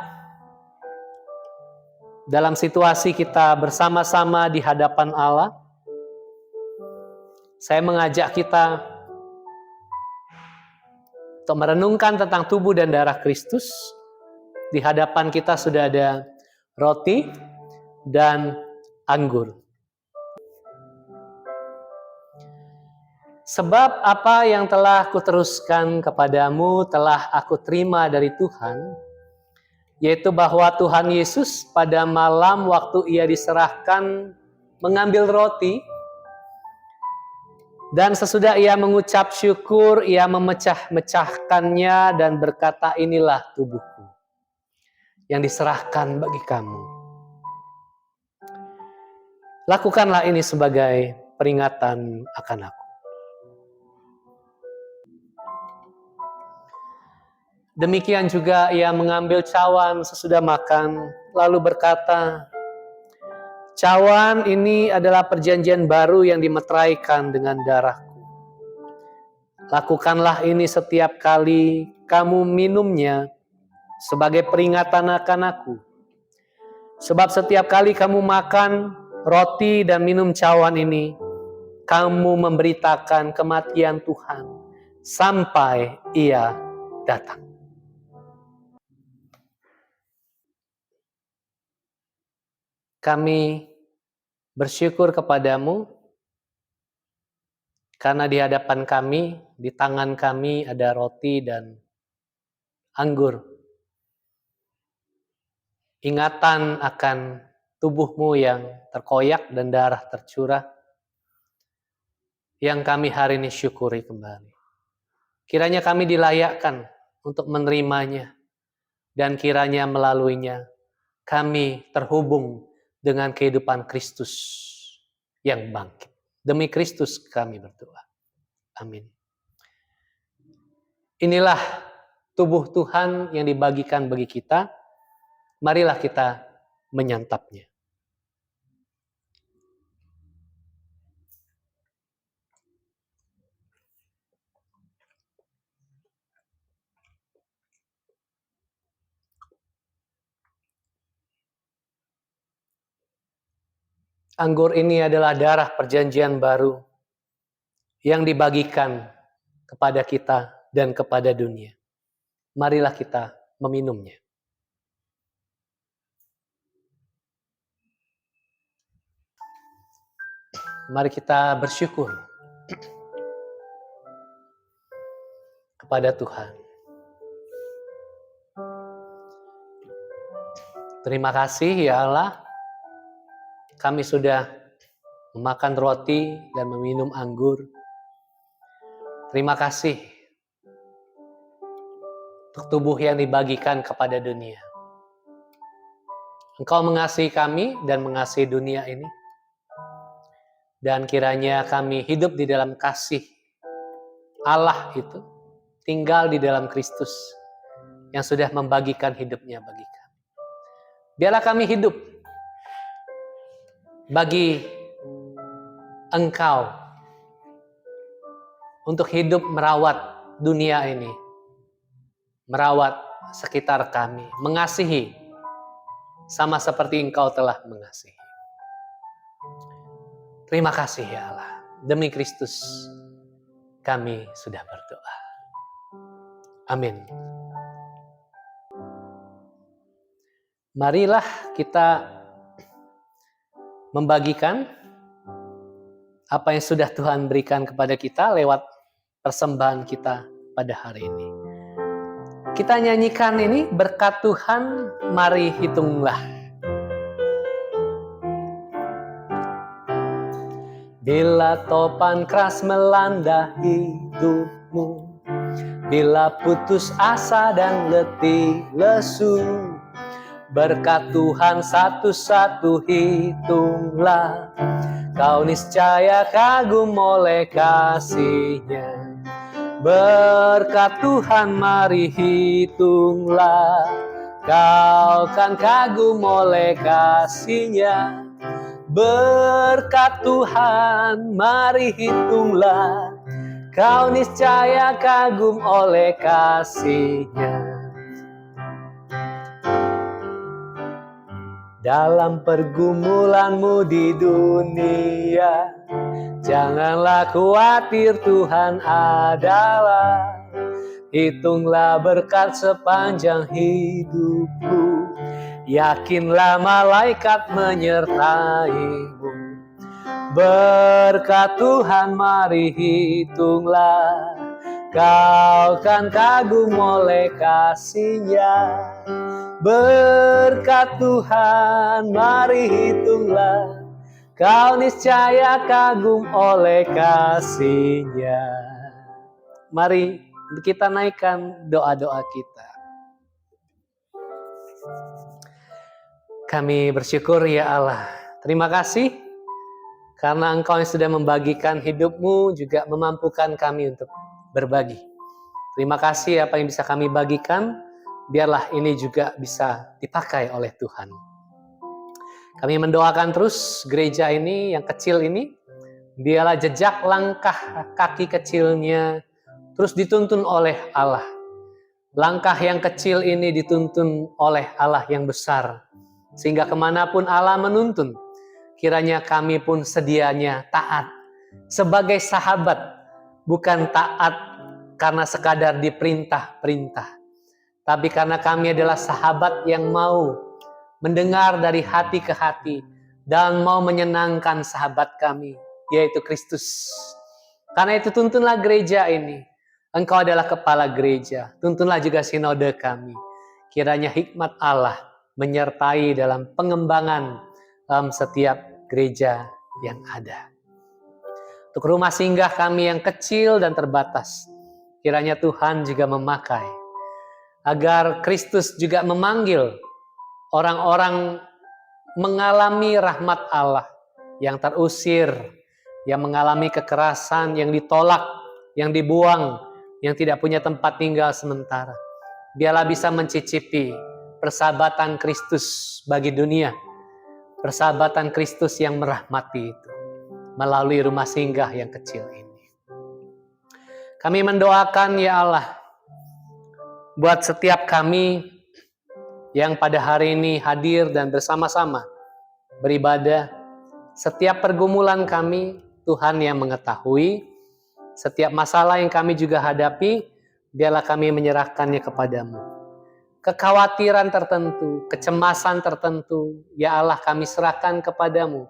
dalam situasi kita bersama-sama di hadapan Allah, saya mengajak kita untuk merenungkan tentang tubuh dan darah Kristus. Di hadapan kita sudah ada roti dan anggur. Sebab apa yang telah kuteruskan kepadamu telah aku terima dari Tuhan, yaitu bahwa Tuhan Yesus pada malam waktu ia diserahkan mengambil roti, dan sesudah ia mengucap syukur, ia memecah-mecahkannya dan berkata, inilah tubuhku yang diserahkan bagi kamu. Lakukanlah ini sebagai peringatan akan aku. Demikian juga ia mengambil cawan sesudah makan, lalu berkata, cawan ini adalah perjanjian baru yang dimeteraikan dengan darahku. Lakukanlah ini setiap kali kamu minumnya sebagai peringatan akan aku. Sebab setiap kali kamu makan roti dan minum cawan ini, kamu memberitakan kematian Tuhan sampai ia datang. Kami bersyukur kepadamu karena di hadapan kami, di tangan kami ada roti dan anggur. Ingatan akan tubuhmu yang terkoyak dan darah tercurah yang kami hari ini syukuri kembali. Kiranya kami dilayakkan untuk menerimanya dan kiranya melaluinya kami terhubung dengan kehidupan Kristus yang bangkit. Demi Kristus kami berdoa. Amin. Inilah tubuh Tuhan yang dibagikan bagi kita. Marilah kita menyantapnya. Anggur ini adalah darah perjanjian baru yang dibagikan kepada kita dan kepada dunia. Marilah kita meminumnya. Mari kita bersyukur kepada Tuhan. Terima kasih ya Allah, kami sudah memakan roti dan meminum anggur. Terima kasih untuk tubuh yang dibagikan kepada dunia. Engkau mengasihi kami dan mengasihi dunia ini. Dan kiranya kami hidup di dalam kasih Allah itu, tinggal di dalam Kristus yang sudah membagikan hidupnya bagi kami. Biarlah kami hidup bagi Engkau untuk hidup merawat dunia ini, merawat sekitar kami, mengasihi sama seperti Engkau telah mengasihi. Terima kasih ya Allah, demi Kristus kami sudah berdoa. Amin. Marilah kita membagikan apa yang sudah Tuhan berikan kepada kita lewat persembahan kita pada hari ini. Kita nyanyikan ini, berkat Tuhan mari hitunglah. Bila topan keras melanda hidupmu, bila putus asa dan letih lesu, berkat Tuhan satu-satu hitunglah. Kau niscaya kagum oleh kasih-Nya. Berkat Tuhan mari hitunglah. Kau kan kagum oleh kasih-Nya. Berkat Tuhan mari hitunglah. kau niscaya kagum oleh kasih-Nya. Dalam pergumulanmu di dunia, janganlah khawatir, Tuhan adalah. Hitunglah berkat sepanjang hidupmu, yakinlah malaikat menyertaimu. Berkat Tuhan mari hitunglah, kau kan kagum oleh kasih-Nya. Berkat Tuhan mari hitunglah, kau niscaya kagum oleh kasih-Nya. Mari kita naikkan doa-doa kita. Kami bersyukur ya Allah. Terima kasih karena Engkau yang sudah membagikan hidupmu juga memampukan kami untuk berbagi. Terima kasih apa yang bisa kami bagikan, biarlah ini juga bisa dipakai oleh Tuhan. Kami mendoakan terus gereja ini yang kecil ini, biarlah jejak langkah kaki kecilnya terus dituntun oleh Allah. Langkah yang kecil ini dituntun oleh Allah yang besar. Sehingga kemanapun Allah menuntun, kiranya kami pun sedianya taat. Sebagai sahabat, bukan taat karena sekadar diperintah-perintah. Tapi karena kami adalah sahabat yang mau mendengar dari hati ke hati dan mau menyenangkan sahabat kami, yaitu Kristus. Karena itu tuntunlah gereja ini. Engkau adalah kepala gereja. Tuntunlah juga sinode kami. Kiranya hikmat Allah menyertai dalam pengembangan dalam setiap gereja yang ada. Untuk rumah singgah kami yang kecil dan terbatas, kiranya Tuhan juga memakai. Agar Kristus juga memanggil orang-orang mengalami rahmat Allah yang terusir, yang mengalami kekerasan, yang ditolak, yang dibuang, yang tidak punya tempat tinggal sementara. Biarlah bisa mencicipi persahabatan Kristus bagi dunia. Persahabatan Kristus yang merahmati itu melalui rumah singgah yang kecil ini. Kami mendoakan ya Allah, buat setiap kami yang pada hari ini hadir dan bersama-sama beribadah. Setiap pergumulan kami, Tuhan yang mengetahui. Setiap masalah yang kami juga hadapi, biarlah kami menyerahkannya kepadamu. Kekhawatiran tertentu, kecemasan tertentu, ya Allah kami serahkan kepadamu.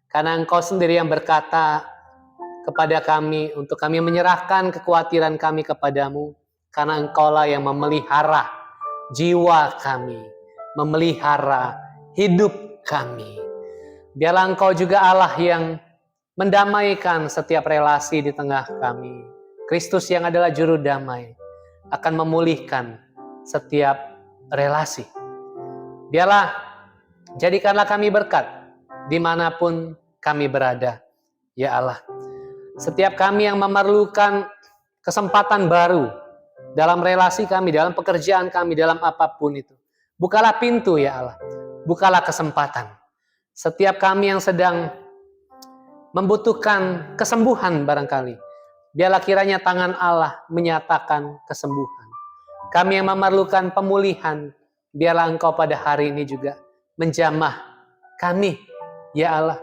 Karena Engkau sendiri yang berkata kepada kami, untuk kami menyerahkan kekhawatiran kami kepadamu. Karena Engkaulah yang memelihara jiwa kami, memelihara hidup kami. Biarlah Engkau juga Allah yang mendamaikan setiap relasi di tengah kami. Kristus yang adalah juru damai akan memulihkan setiap relasi. Biarlah jadikanlah kami berkat dimanapun kami berada. Ya Allah, setiap kami yang memerlukan kesempatan baru dalam relasi kami, dalam pekerjaan kami, dalam apapun itu, bukalah pintu ya Allah, bukalah kesempatan. Setiap kami yang sedang membutuhkan kesembuhan barangkali, biarlah kiranya tangan Allah menyatakan kesembuhan. Kami yang memerlukan pemulihan, biarlah Engkau pada hari ini juga menjamah kami, ya Allah.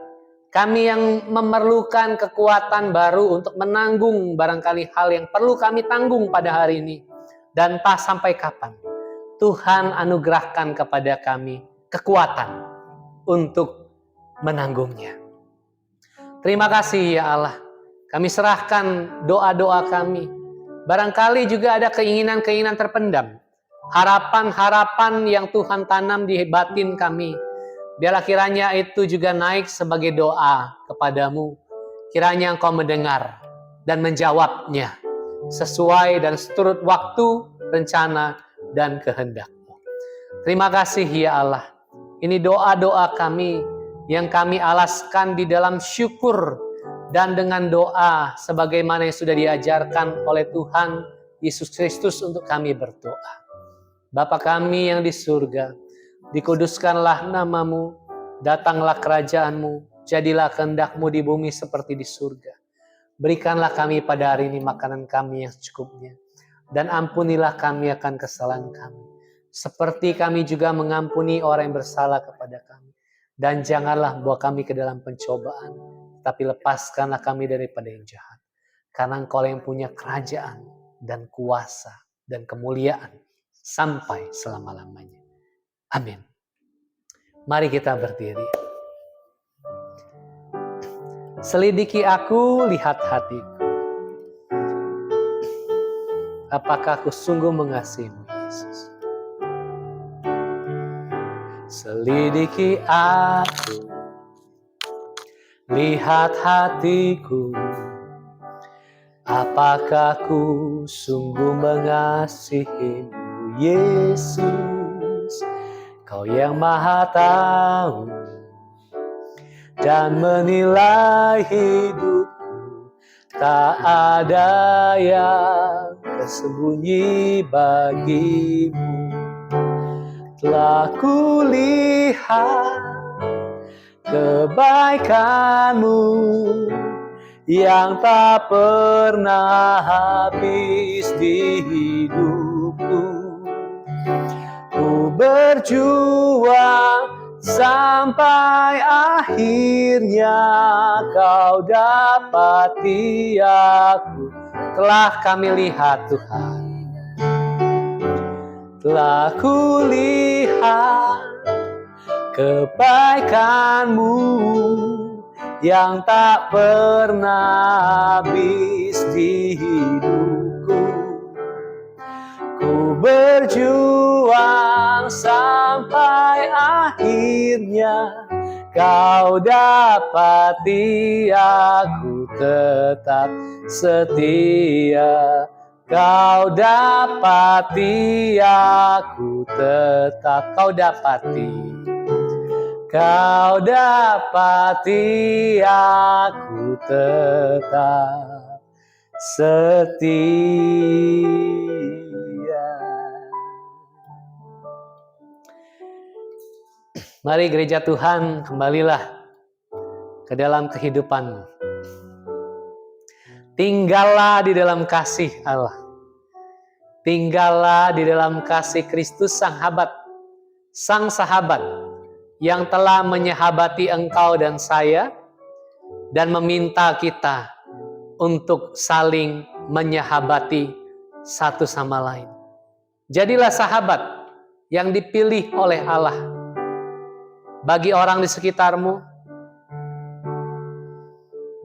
Kami yang memerlukan kekuatan baru untuk menanggung barangkali hal yang perlu kami tanggung pada hari ini. Dan entah sampai kapan, Tuhan anugerahkan kepada kami kekuatan untuk menanggungnya. Terima kasih ya Allah. Kami serahkan doa-doa kami. Barangkali juga ada keinginan-keinginan terpendam. Harapan-harapan yang Tuhan tanam di batin kami. Biarlah kiranya itu juga naik sebagai doa kepadamu. Kiranya Engkau mendengar dan menjawabnya sesuai dan seturut waktu, rencana, dan kehendak-Mu. Terima kasih ya Allah. Ini doa-doa kami yang kami alaskan di dalam syukur dan dengan doa sebagaimana yang sudah diajarkan oleh Tuhan Yesus Kristus untuk kami berdoa. Bapa kami yang di surga, dikuduskanlah nama-Mu, datanglah kerajaan-Mu, jadilah kehendak-Mu di bumi seperti di surga. Berikanlah kami pada hari ini makanan kami yang secukupnya. Dan ampunilah kami akan kesalahan kami. Seperti kami juga mengampuni orang yang bersalah kepada kami. Dan janganlah bawa kami ke dalam pencobaan. Tapi lepaskanlah kami daripada yang jahat. Karena Engkau yang punya kerajaan dan kuasa dan kemuliaan sampai selama-lamanya. Amin. Mari kita berdiri. Selidiki aku, lihat hatiku. Apakah aku sungguh mengasihimu, Yesus? Selidiki aku, lihat hatiku. Apakah aku sungguh mengasihimu, Yesus? Kau yang Maha Tahu dan menilai hidupku, tak ada yang tersembunyi bagimu. Telah kulihat kebaikanmu yang tak pernah habis di hidupku. Ku berjuang sampai akhirnya kau dapati aku. Telah kami lihat Tuhan, telah kulihat kebaikanmu yang tak pernah habis di hidupku. Ku berjuang sampai akhirnya kau dapati aku tetap setia. Kau dapati aku tetap, kau dapati. Kau dapati aku tetap setia. Mari gereja Tuhan, kembalilah ke dalam kehidupanmu. Tinggallah di dalam kasih Allah. Tinggallah di dalam kasih Kristus Sang Sahabat yang telah menyahabati engkau dan saya dan meminta kita untuk saling menyahabati satu sama lain. Jadilah sahabat yang dipilih oleh Allah bagi orang di sekitarmu,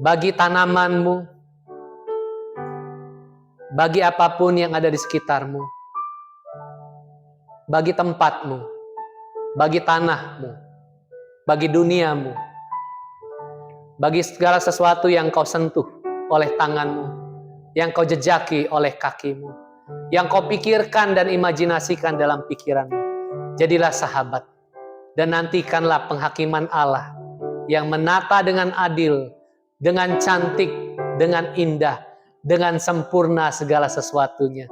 bagi tanamanmu, bagi apapun yang ada di sekitarmu, bagi tempatmu, bagi tanahmu, bagi duniamu, bagi segala sesuatu yang kau sentuh oleh tanganmu, yang kau jejaki oleh kakimu, yang kau pikirkan dan imajinasikan dalam pikiranmu. Jadilah sahabat dan nantikanlah penghakiman Allah yang menata dengan adil, dengan cantik, dengan indah, dengan sempurna segala sesuatunya.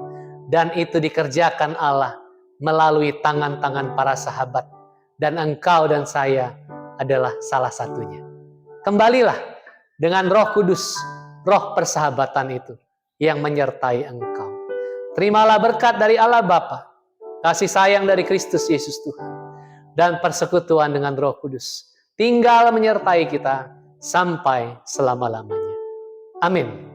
Dan itu dikerjakan Allah melalui tangan-tangan para sahabat. Dan engkau dan saya adalah salah satunya. Kembalilah dengan Roh Kudus, roh persahabatan itu yang menyertai engkau. Terimalah berkat dari Allah Bapa, kasih sayang dari Kristus Yesus Tuhan, dan persekutuan dengan Roh Kudus tinggal menyertai kita sampai selama-lamanya. Amin.